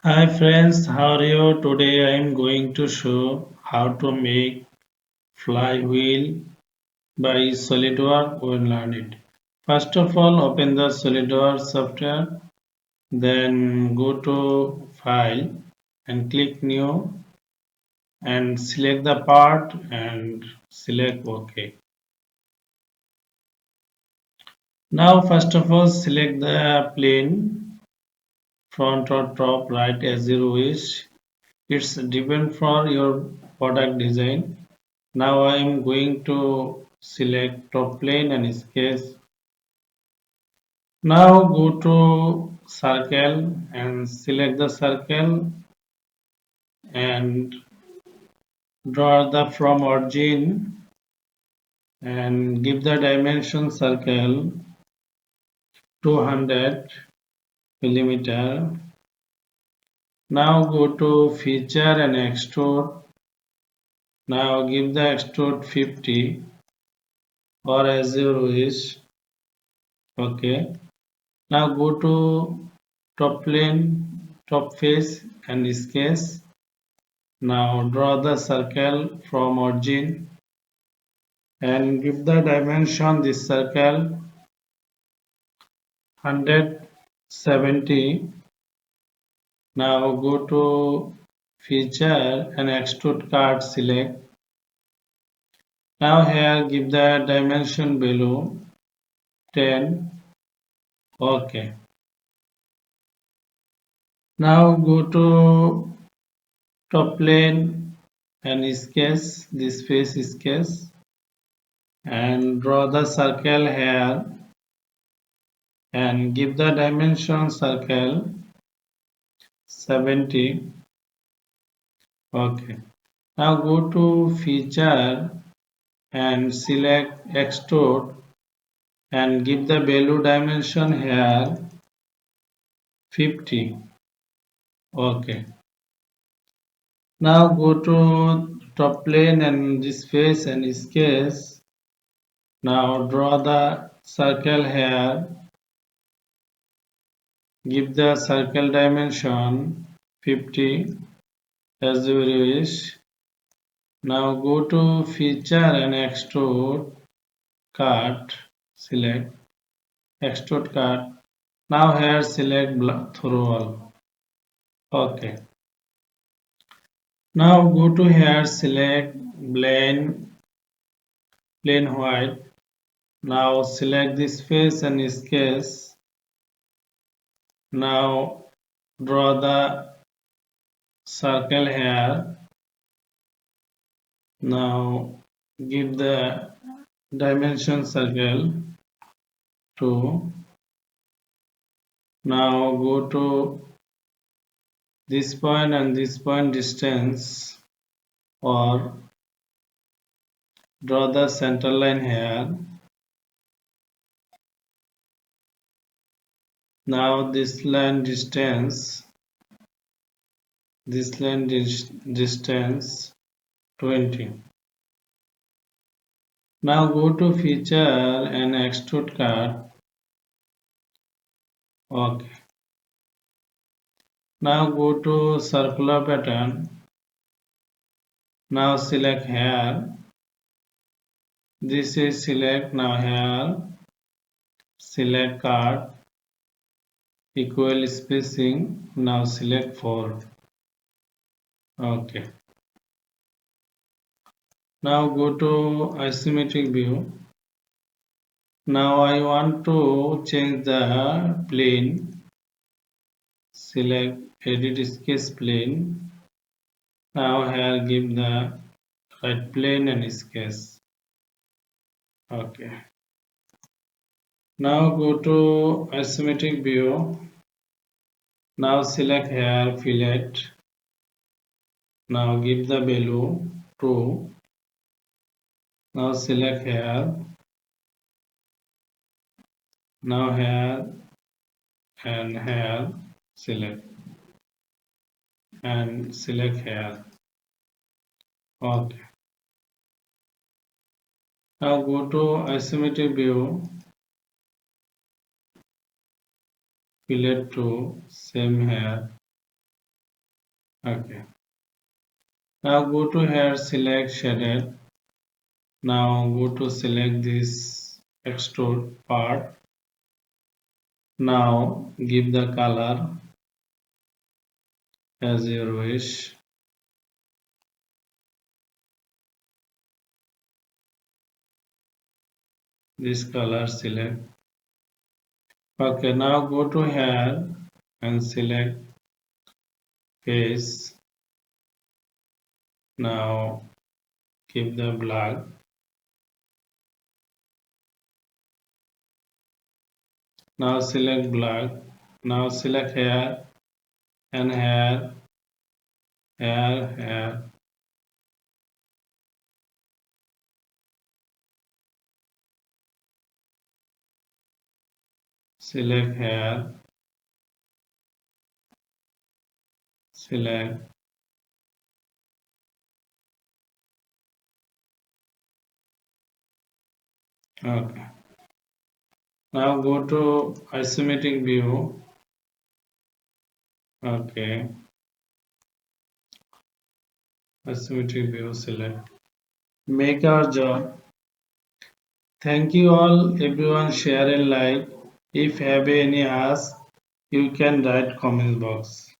Hi friends, how are you? Today I am going to show how to make Flywheel by SolidWorks. We will learn it. First of all, open the SolidWorks software, then go to File and click New and select the part and select OK. Now first of all, select the plane front or top right as you wish. It's depend for your product design. Now I am going to select top plane and sketch. Now go to circle and select the circle and draw the from origin and give the dimension circle 200 millimeter. Now go to feature and extrude. Now give the extrude 50 or as you wish. Okay. Now go to top plane, top face and sketch. Now draw the circle from origin and give the dimension this circle 170. Now go to feature and extrude card select. Now here give the dimension below 10. Okay. Now go to top plane and sketch this face sketch and draw the circle here and give the dimension circle 70. Okay. Now go to feature and select extrude and give the value dimension here 50. Okay. Now go to top plane and this face and sketch. Now draw the circle here. Give the circle dimension 50 as you wish. Now go to feature and extrude cut. Select extrude cut. Now here select through all. Okay. Now go to here select plain white. Now select this face and sketch. Now draw the circle here. Now give the dimension circle 2. Now go to this point and this point distance or draw the center line here. Now this line distance 20. Now go to feature and extrude cut. Okay. Now go to circular pattern. Now select here. This is select now here. Select cut. Equal spacing. Now select 4. Okay. Now go to isometric view. Now I want to change the plane. Select edit sketch plane. Now here give the right plane and sketch. Okay. Now go to isometric view. Now select here fillet. Now give the value 2. Now select here. Now here and here select and select here. Okay. Now go to isometric view. Fillet to same here. Okay. Now go to here, select shaded. Now go to select this extrude part. Now give the color as your wish. This color select. Okay, now go to here and select face. Now keep the black. Now select black. Now select hair and hair, hair. Select hair, select. Okay. Now go to isometric view. Okay. Isometric view select. Make our job. Thank you all everyone, share and like. If have any ask, you can write comment box.